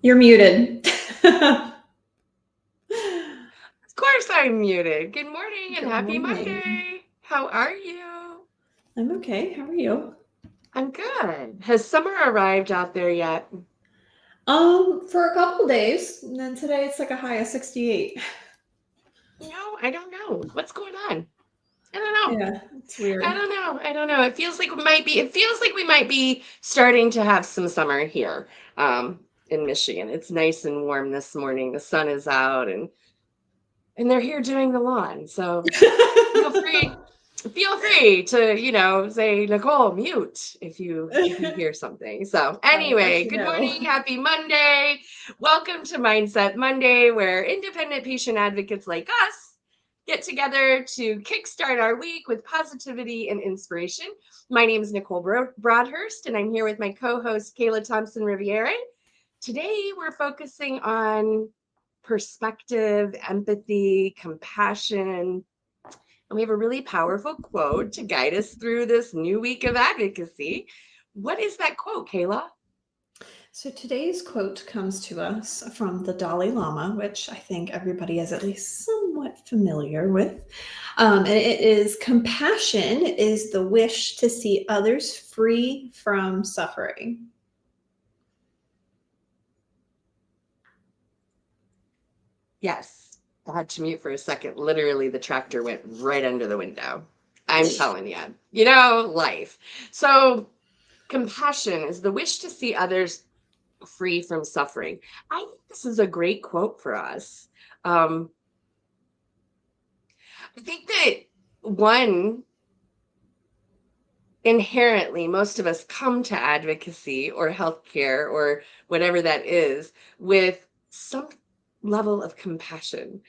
You're muted. Good Of course I'm muted. Good morning and happy morning. Monday. How are you? I'm okay. How are you? I'm good. Has summer arrived out there yet? For a couple days, and then today it's like a high of 68. No, I don't know. What's going on? I don't know. Yeah, it's weird. I don't know. It feels like we might be starting to have some summer here in Michigan. It's nice and warm this morning. The sun is out and they're here doing the lawn. So feel free feel free to say Nicole mute if you hear something. So I'll let anyway, you good know. morning, happy Monday. Welcome to Mindset Monday, where independent patient advocates like us get together to kickstart our week with positivity and inspiration. My name is Nicole Broadhurst, and I'm here with my co-host Kayla Thompson-Riviere. Today we're focusing on perspective, empathy, compassion, and we have a really powerful quote to guide us through this new week of advocacy. What is that quote, Kayla? So today's quote comes to us from the Dalai Lama, which I think everybody is at least somewhat familiar with. And it is compassion is the wish to see others free from suffering. Yes. I had to mute for a second. Literally, the tractor went right under the window. I'm telling you, life. So, compassion is the wish to see others free from suffering. I think this is a great quote for us. Um, I think that one, inherently, most of us come to advocacy or healthcare or whatever that is with some level of compassion,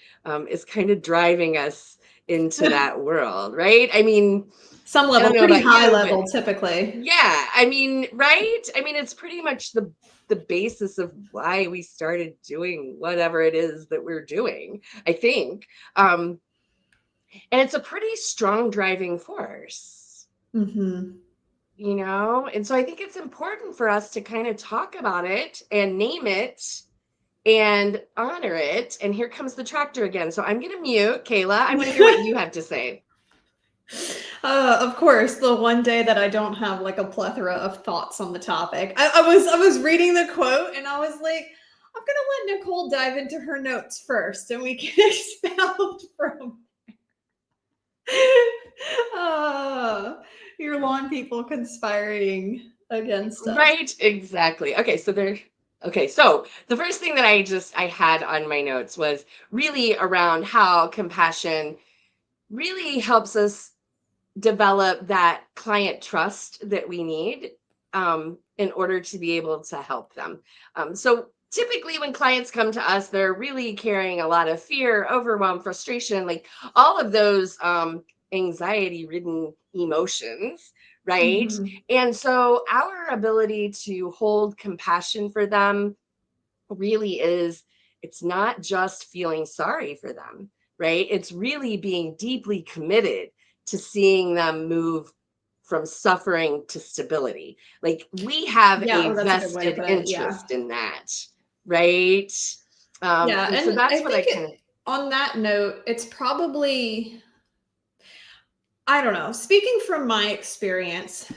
is kind of driving us into that world, right? I mean, Some I don't level, know pretty about high you, but level typically. yeah, I mean, right? I mean, it's pretty much the basis of why we started doing whatever it is that we're doing, I think. Um, and it's a pretty strong driving force. Mm-hmm. And so I think it's important for us to kind of talk about it and name it and honor it. And here comes the tractor again. So I'm going to mute Kayla. I want to hear what you have to say. Of course, the one day that I don't have like a plethora of thoughts on the topic. I was reading the quote and I was like, I'm gonna let Nicole dive into her notes first, and we can expound from. uh, your lawn people conspiring against us. Right, exactly. Okay, so the first thing that I had on my notes was really around how compassion really helps us develop that client trust that we need, in order to be able to help them. So typically, when clients come to us, they're really carrying a lot of fear, overwhelm, frustration, like all of those anxiety ridden emotions, right? Mm-hmm. And so, our ability to hold compassion for them really is, it's not just feeling sorry for them, right? It's really being deeply committed to seeing them move from suffering to stability. Like, we have Yeah, a oh, that's a good way to vested put it. Yeah, interest in that, right? yeah, And so and I that's what I think kind of, on that note, it's probably, I don't know. Speaking from my experience,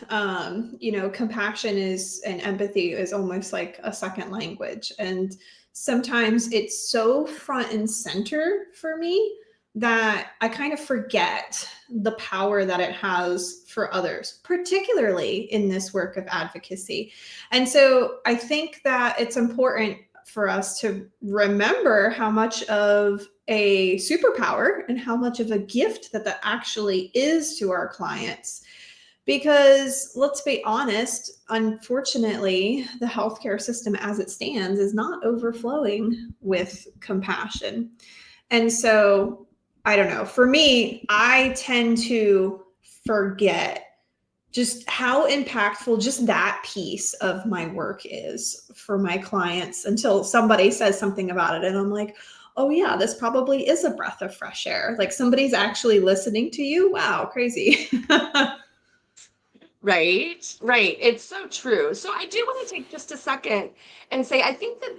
compassion is and empathy is almost like a second language. And sometimes it's so front and center for me that I kind of forget the power that it has for others, particularly in this work of advocacy. And so I think that it's important for us to remember how much of a superpower and how much of a gift that actually is to our clients. Because let's be honest, unfortunately, the healthcare system as it stands is not overflowing with compassion. And so, I don't know, for me, I tend to forget just how impactful just that piece of my work is for my clients until somebody says something about it and I'm like, oh yeah, this probably is a breath of fresh air, like somebody's actually listening to you. Wow, crazy. right, right. It's so true. So I do want to take just a second and say, I think that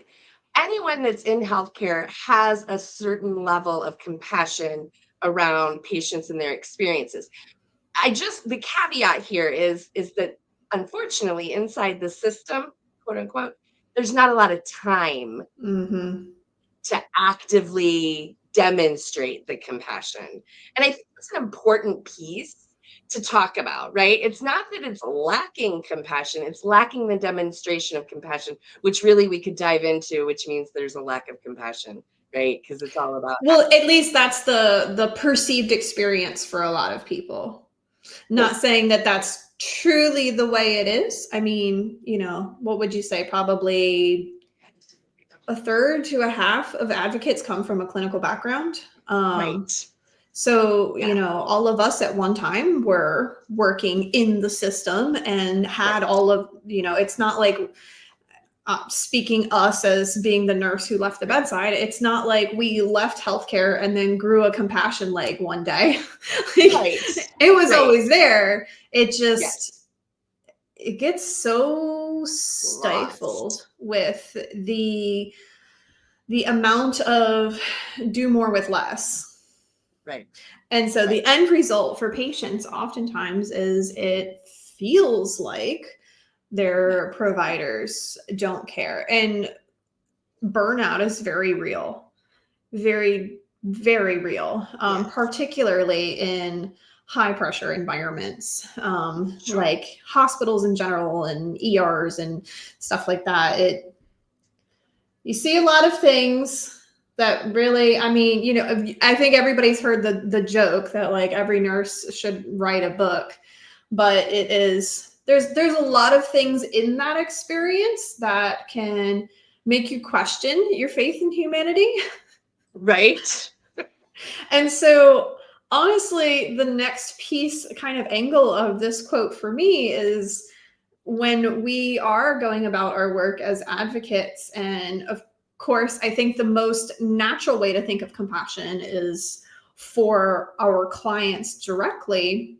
anyone that's in healthcare has a certain level of compassion around patients and their experiences. The caveat here is that unfortunately inside the system, quote unquote, there's not a lot of time Mm-hmm. to actively demonstrate the compassion. And I think that's an important piece to talk about, right? It's not that it's lacking compassion, it's lacking the demonstration of compassion, which really we could dive into, which means there's a lack of compassion, right? Because it's all about. Well, at least that's the perceived experience for a lot of people. Not saying that that's truly the way it is. I mean, what would you say? Probably a third to a half of advocates come from a clinical background. Right. So, Yeah. all of us at one time were working in the system and had all of, it's not like speaking us as being the nurse who left the bedside. It's not like we left healthcare and then grew a compassion leg one day. Right. It was Right. always there. It just, Yes. it gets so stifled Lost. with the amount of do more with less. Right. And so the Right. end result for patients oftentimes is it feels like their providers don't care. And burnout is very real, very, very real, Yes. particularly in high pressure environments, Sure. like hospitals in general and ERs and stuff like that. You see a lot of things that really, I mean, I think everybody's heard the joke that like every nurse should write a book, but there's a lot of things in that experience that can make you question your faith in humanity. Right. And so honestly, the next piece kind of angle of this quote for me is when we are going about our work as advocates. And of course, I think the most natural way to think of compassion is for our clients directly.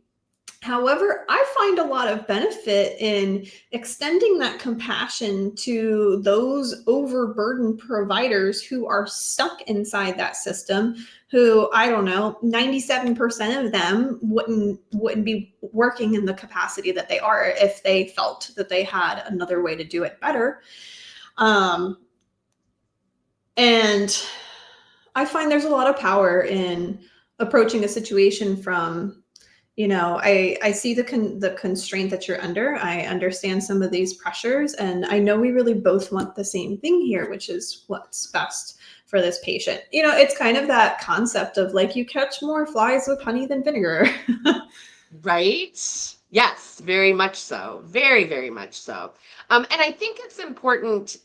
However, I find a lot of benefit in extending that compassion to those overburdened providers who are stuck inside that system, who, I don't know, 97% of them wouldn't be working in the capacity that they are if they felt that they had another way to do it better. And I find there's a lot of power in approaching a situation from, I see the constraint that you're under. I understand some of these pressures, and I know we really both want the same thing here, which is what's best for this patient. It's kind of that concept of like you catch more flies with honey than vinegar. Right. Yes, very much so. Very, very much so. And I think it's important,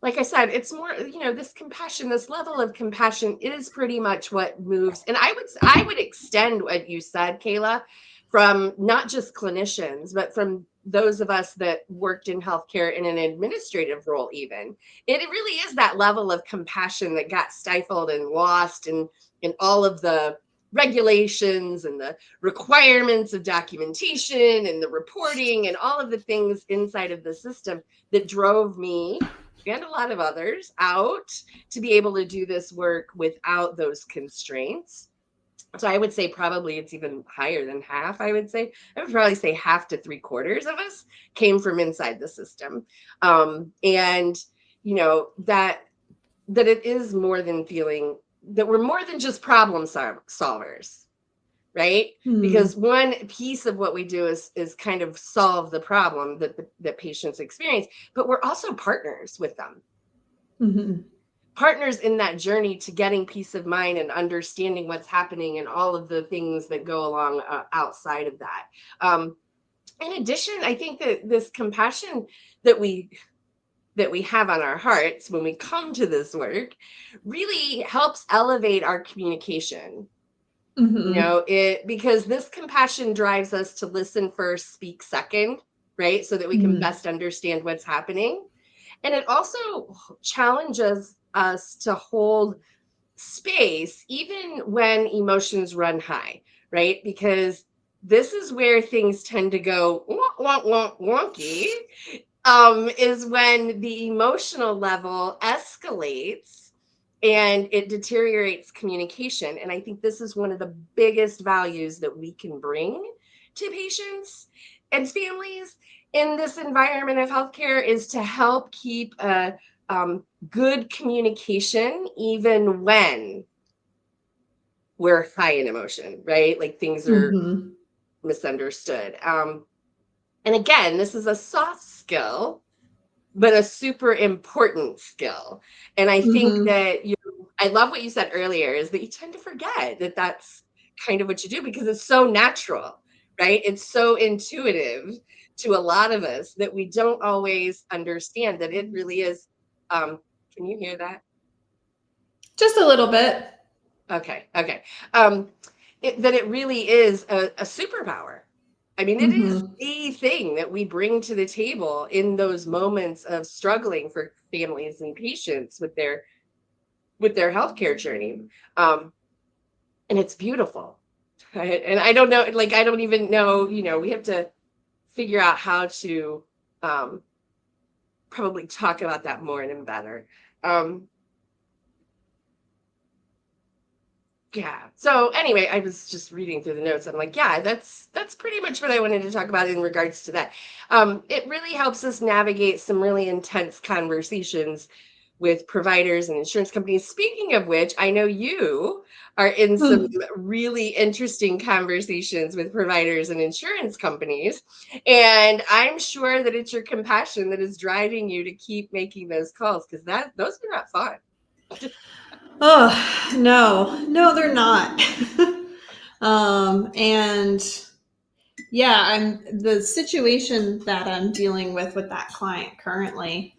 like I said, it's more, this compassion, this level of compassion is pretty much what moves. And I would extend what you said, Kayla, from not just clinicians, but from those of us that worked in healthcare in an administrative role, even. It really is that level of compassion that got stifled and lost in all of the regulations and the requirements of documentation and the reporting and all of the things inside of the system that drove me and a lot of others out to be able to do this work without those constraints. So I would say probably it's even higher than half. I would probably say half to 3/4 of us came from inside the system. And that it is more than feeling that we're more than just problem solvers, right? Because one piece of what we do is kind of solve the problem that patients experience, but we're also partners with them. Mm-hmm. Partners in that journey to getting peace of mind and understanding what's happening and all of the things that go along outside of that. In addition, I think that this compassion that we have on our hearts when we come to this work really helps elevate our communication. Mm-hmm. Because this compassion drives us to listen first, speak second, right? So that we can best understand what's happening. And it also challenges us to hold space even when emotions run high, right? Because this is where things tend to go wonky is when the emotional level escalates and it deteriorates communication. And I think this is one of the biggest values that we can bring to patients and families in this environment of healthcare is to help keep a good communication, even when we're high in emotion, right? Like things are Mm-hmm. misunderstood. And again, this is a soft skill, but a super important skill. And I think Mm-hmm. that I love what you said earlier is that you tend to forget that that's kind of what you do because it's so natural, right? It's so intuitive to a lot of us that we don't always understand that it really is. Can you hear that? Just a little bit. Okay, okay. Um, that it really is a superpower. I mean, it is Mm-hmm. the thing that we bring to the table in those moments of struggling for families and patients with their healthcare journey. Um, and it's beautiful. Right? And I don't know, like I don't even know, we have to figure out how to um, probably talk about that more and better. Um, Yeah. So anyway, I was just reading through the notes. I'm like, yeah, that's pretty much what I wanted to talk about in regards to that. It really helps us navigate some really intense conversations with providers and insurance companies. Speaking of which, I know you are in some really interesting conversations with providers and insurance companies. And I'm sure that it's your compassion that is driving you to keep making those calls because those are not fun. Oh, no, they're not. And yeah, the situation that I'm dealing with that client currently.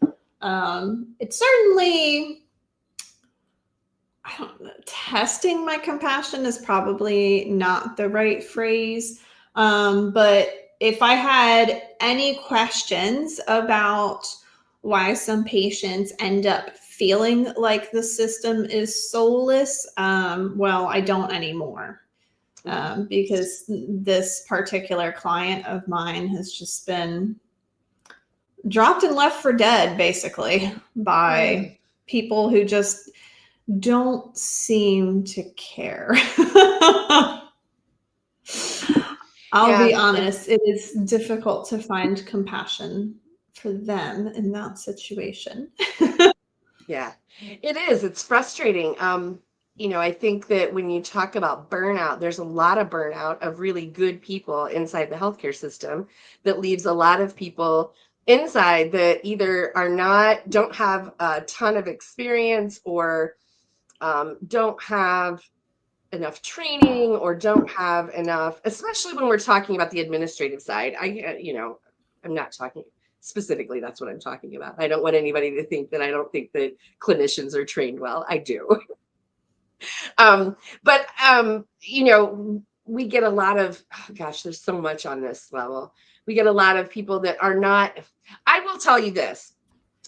It's certainly, I don't know, testing my compassion is probably not the right phrase. But if I had any questions about why some patients end up feeling like the system is soulless, well, I don't anymore. Because this particular client of mine has just been dropped and left for dead, basically, Mm. by people who just don't seem to care. I'll be Yeah, honest, it is difficult to find compassion for them in that situation. yeah, it is. It's frustrating. I think that when you talk about burnout, there's a lot of burnout of really good people inside the healthcare system that leaves a lot of people inside that either don't have a ton of experience or don't have enough training or don't have enough, especially when we're talking about the administrative side. I'm not talking specifically, that's what I'm talking about. I don't want anybody to think that I don't think that clinicians are trained well. I do. But we get a lot of, oh gosh, there's so much on this level. We get a lot of people that are not, I will tell you this.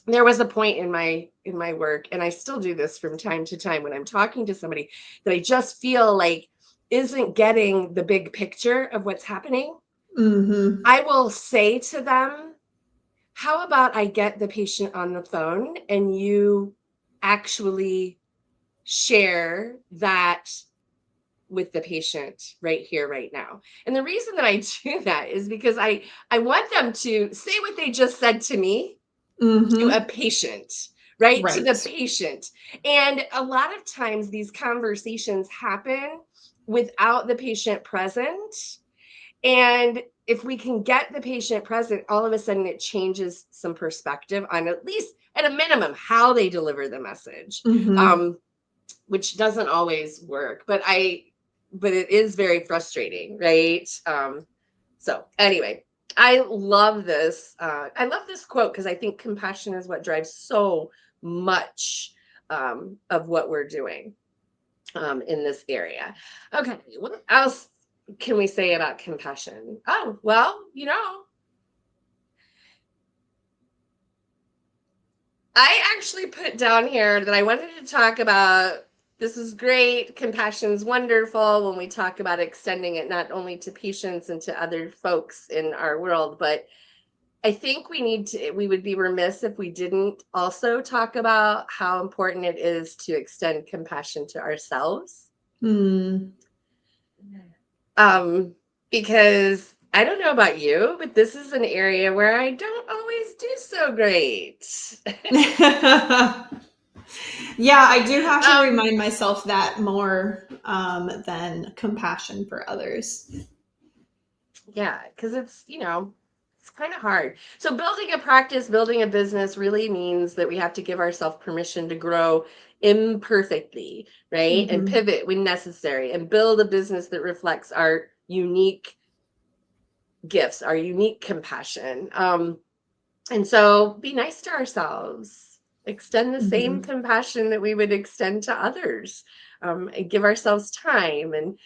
There was a point in my work, and I still do this from time to time when I'm talking to somebody that I just feel like isn't getting the big picture of what's happening. Mm-hmm. I will say to them, how about I get the patient on the phone and you actually share that with the patient right here, right now. And the reason that I do that is because I want them to say what they just said to me to a Mm-hmm. patient, right? To the Right. patient. And a lot of times these conversations happen without the patient present. And if we can get the patient present, all of a sudden it changes some perspective on, at least at a minimum, how they deliver the message, Mm-hmm. um, which doesn't always work. But it is very frustrating, right? So anyway, I love this. I love this quote because I think compassion is what drives so much of what we're doing in this area. Okay, what else can we say about compassion? Oh, well, I actually put down here that I wanted to talk about. This is great. Compassion is wonderful when we talk about extending it not only to patients and to other folks in our world, but I think we would be remiss if we didn't also talk about how important it is to extend compassion to ourselves. Because I don't know about you, but this is an area where I don't always do so great. Yeah, I do have to remind myself that more than compassion for others. Yeah, because it's, it's kind of hard. So building a practice, building a business really means that we have to give ourselves permission to grow imperfectly, right? And pivot when necessary and build a business that reflects our unique gifts, our unique compassion. And so be nice to ourselves, extend the same compassion that we would extend to others, and give ourselves time and,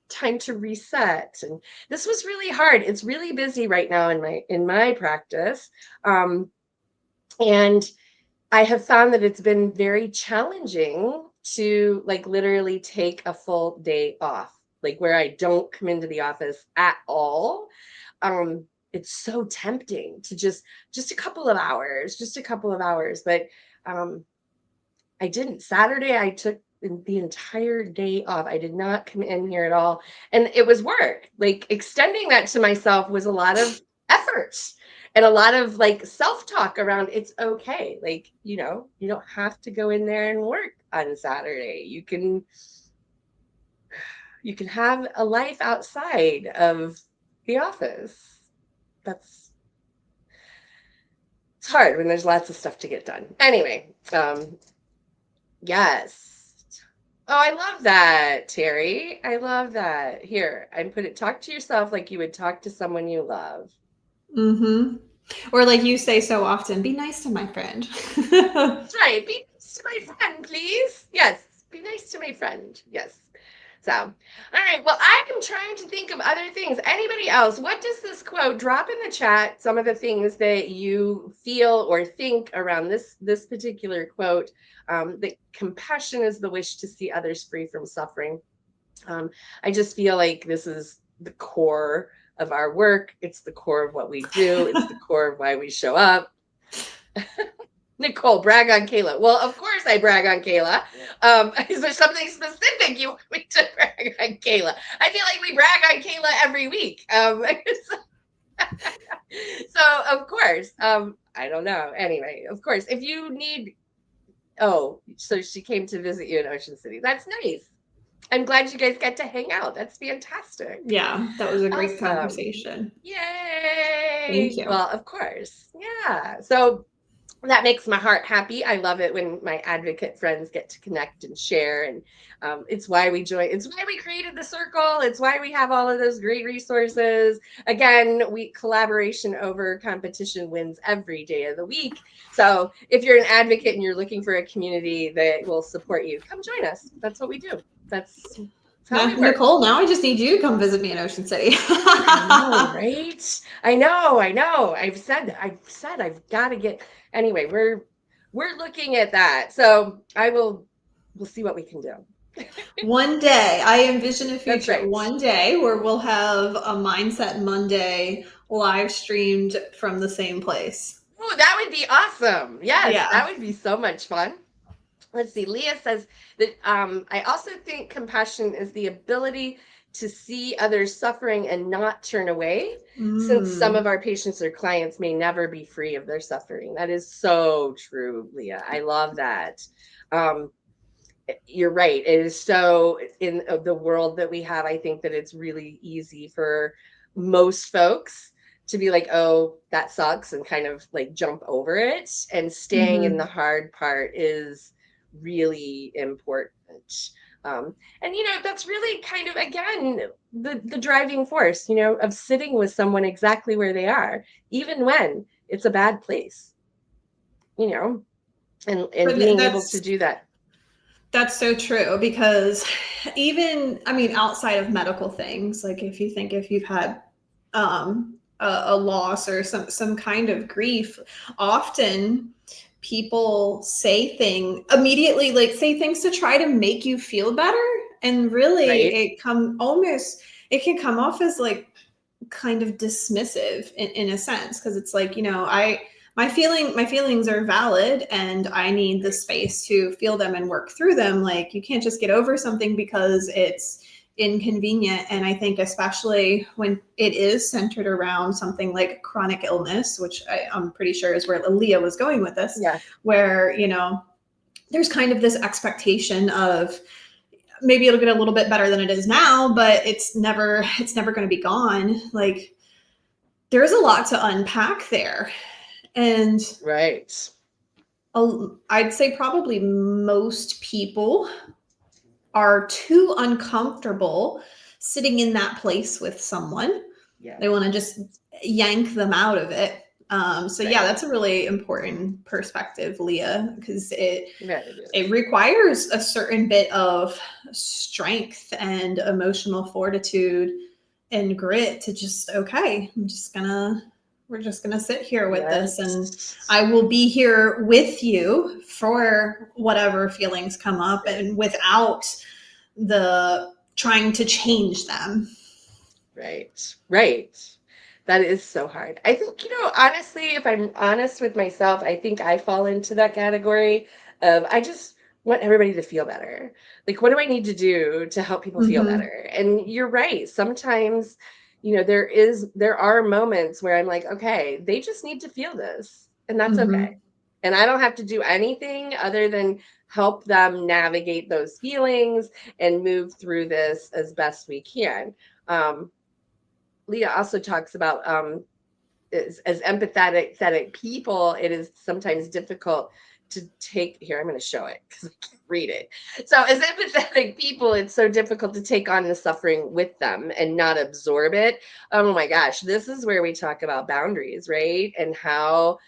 time to reset. And this was really hard. It's really busy right now in my practice. And I have found that it's been very challenging to like literally take a full day off, like where I don't come into the office at all. It's so tempting to just a couple of hours, but I didn't. Saturday I took the entire day off. I did not come in here at all, and it was work. Like extending that to myself was a lot of effort and a lot of like self-talk around it's okay. Like, you don't have to go in there and work on Saturday. You can have a life outside of the office. It's hard when there's lots of stuff to get done. Anyway, yes. Oh, I love that, Terry. I love that. Here, I put it, talk to yourself like you would talk to someone you love. Or like you say so often, be nice to my friend. That's right. Be nice to my friend, please. Yes. Be nice to my friend. Yes. So, all right. Well, I am trying to think of other things. Anybody else? What does this quote? Drop in the chat some of the things that you feel or think around this particular quote. That compassion is the wish to see others free from suffering. I just feel like this is the core of our work. It's the core of what we do. It's the core of why we show up. Nicole, brag on Kayla. Well, of course I brag on Kayla. Is there something specific you want me to brag on Kayla? I feel like we brag on Kayla every week. So of course, I don't know. Anyway, of course, if you need, so she came to visit you in Ocean City. That's nice. I'm glad you guys get to hang out. That's fantastic. Yeah, that was a great conversation. Yay! Thank you. Well, of course. Yeah. So that makes my heart happy. I love it when my advocate friends get to connect and share. And it's why we join. It's why we created the circle. It's why we have all of those great resources. Again, collaboration over competition wins every day of the week. So if you're an advocate and you're looking for a community that will support you, come join us. That's what we do. That's how we work. Nicole, now I just need you to come visit me in Ocean City. I know, right? I know. I've said I've got to get. Anyway, we're looking at that. So we'll see what we can do. One day, I envision a future, right. One day where we'll have a Mindset Monday live streamed from the same place. Oh, that would be awesome. Yes, Yeah. that would be so much fun. Let's see. Leah says that I also think compassion is the ability to see others suffering and not turn away, since some of our patients or clients may never be free of their suffering. That is so true, Leah. I love that. You're right. It is so in the world that we have. I think that it's really easy for most folks to be like, oh, that sucks, and kind of like jump over it. And staying in the hard part is really important. And that's really kind of, again, the driving force, of sitting with someone exactly where they are, even when it's a bad place, and being able to do that. That's so true, because even, outside of medical things, like if you've had a loss or some kind of grief, often people say things to try to make you feel better, and really it can come off as like kind of dismissive in a sense, because it's like, my feelings are valid and I need the space to feel them and work through them. Like, you can't just get over something because it's inconvenient. And I think especially when it is centered around something like chronic illness, which I'm pretty sure is where Leah was going with this, where, there's kind of this expectation of maybe it'll get a little bit better than it is now, but it's never going to be gone. Like, there's a lot to unpack there. And I'd say probably most people are too uncomfortable sitting in that place with someone. They want to just yank them out of it. That's a really important perspective, Leah, because it requires a certain bit of strength and emotional fortitude and grit to just, okay, we're just gonna sit here with this, and I will be here with you for whatever feelings come up, and without the trying to change them. Right. That is so hard. I think, honestly, if I'm honest with myself, I think I fall into that category of, I just want everybody to feel better. Like, what do I need to do to help people feel better? And you're right. Sometimes, there are moments where I'm like, okay, they just need to feel this, and that's okay. And I don't have to do anything other than help them navigate those feelings and move through this as best we can. Leah also talks about as empathetic people, it is sometimes difficult to take. Here, I'm going to show it because I can't read it. So as empathetic people, it's so difficult to take on the suffering with them and not absorb it. Oh my gosh, this is where we talk about boundaries, right? And how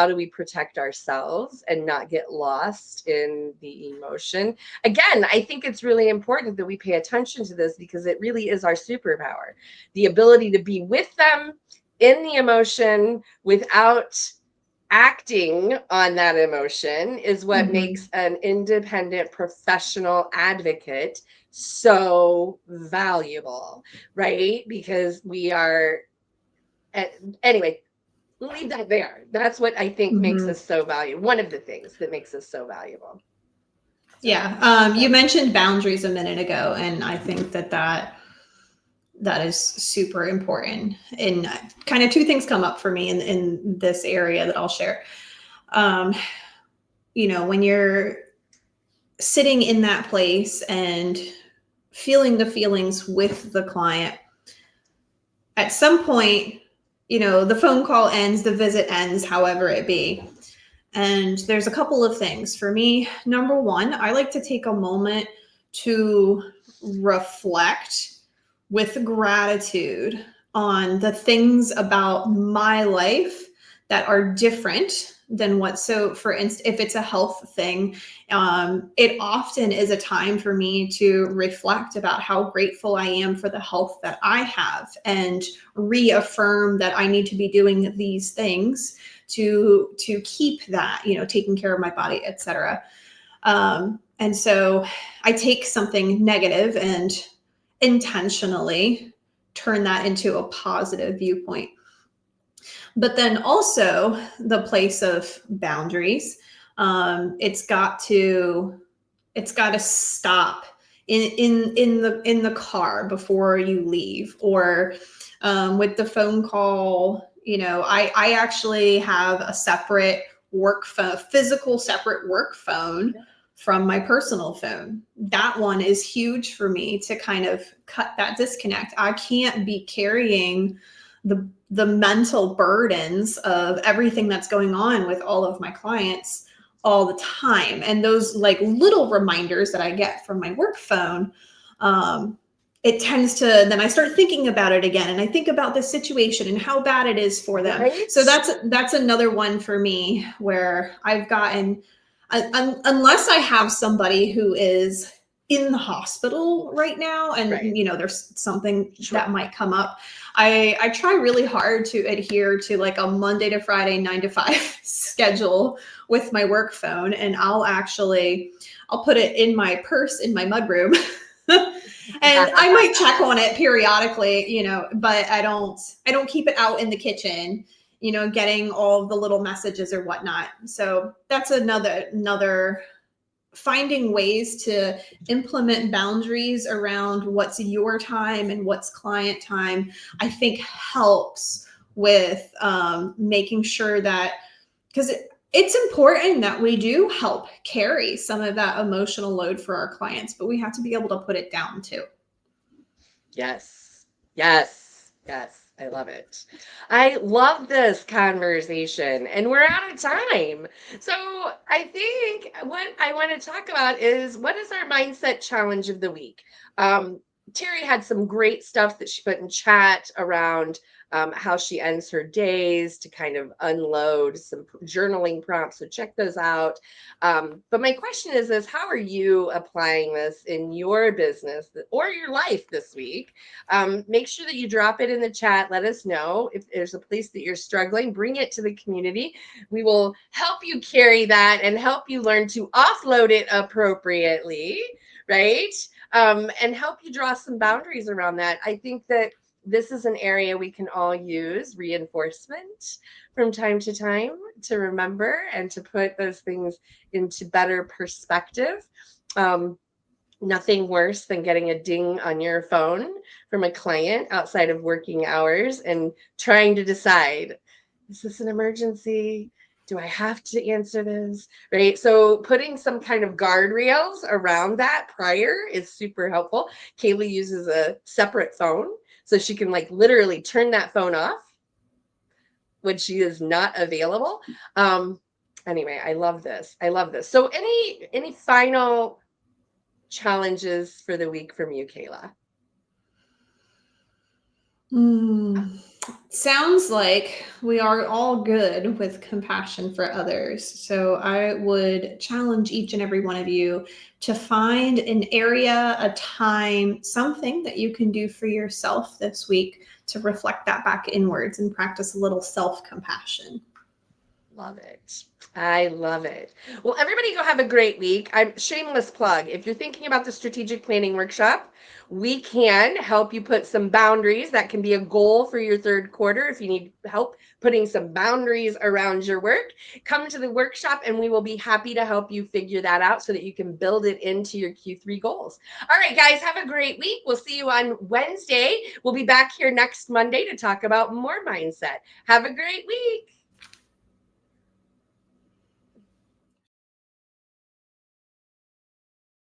do we protect ourselves and not get lost in the emotion? Again, I think it's really important that we pay attention to this, because it really is our superpower. The ability to be with them in the emotion without acting on that emotion is what makes an independent professional advocate so valuable, right? Because we are, anyway, leave that there. That's what I think makes us so valuable. One of the things that makes us so valuable. You mentioned boundaries a minute ago, and I think that is super important. And kind of two things come up for me in this area that I'll share. When you're sitting in that place and feeling the feelings with the client, at some point, the phone call ends, the visit ends, however it be. And there's a couple of things for me. Number one, I like to take a moment to reflect with gratitude on the things about my life that are different than what. So for instance, if it's a health thing, it often is a time for me to reflect about how grateful I am for the health that I have, and reaffirm that I need to be doing these things to keep that, taking care of my body, etc. And so I take something negative and intentionally turn that into a positive viewpoint. But then also the place of boundaries, it's got to stop in the car before you leave, or with the phone call. I actually have a separate work phone, physical separate work phone from my personal phone. That one is huge for me to kind of cut that disconnect. I can't be carrying the mental burdens of everything that's going on with all of my clients all the time. And those like little reminders that I get from my work phone, it tends to, then I start thinking about it again, and I think about the situation and how bad it is for them. Right. So that's another one for me where I've gotten, unless I have somebody who is in the hospital right now, and there's something that might come up, I try really hard to adhere to like a Monday to Friday 9 to 5 schedule with my work phone, and I'll put it in my purse in my mudroom And I might check on it periodically, you know, but I don't keep it out in the kitchen, you know, getting all the little messages or whatnot. So that's another finding ways to implement boundaries around what's your time and what's client time, I think helps with making sure that, because it's important that we do help carry some of that emotional load for our clients, but we have to be able to put it down too. Yes. Yes. Yes. I love it. I love this conversation, and we're out of time. So I think what I want to talk about is, what is our mindset challenge of the week? Terry had some great stuff that she put in chat around how she ends her days to kind of unload some journaling prompts. So check those out. But my question is how are you applying this in your business or your life this week? Make sure that you drop it in the chat. Let us know if there's a place that you're struggling. Bring it to the community. We will help you carry that and help you learn to offload it appropriately, right? And help you draw some boundaries around that. I think that this is an area we can all use reinforcement from time to time to remember and to put those things into better perspective. Nothing worse than getting a ding on your phone from a client outside of working hours and trying to decide, is this an emergency? Do I have to answer this? Right. So putting some kind of guardrails around that prior is super helpful. Kayla uses a separate phone so she can like literally turn that phone off when she is not available. Anyway, I love this. I love this. So any final challenges for the week from you, Kayla? Sounds like we are all good with compassion for others. So I would challenge each and every one of you to find an area, a time, something that you can do for yourself this week to reflect that back inwards and practice a little self-compassion. Love it. I love it. Well, everybody go have a great week. I'm shameless plug. If you're thinking about the strategic planning workshop, we can help you put some boundaries. That can be a goal for your third quarter. If you need help putting some boundaries around your work, come to the workshop and we will be happy to help you figure that out so that you can build it into your Q3 goals. All right, guys, have a great week. We'll see you on Wednesday. We'll be back here next Monday to talk about more mindset. Have a great week.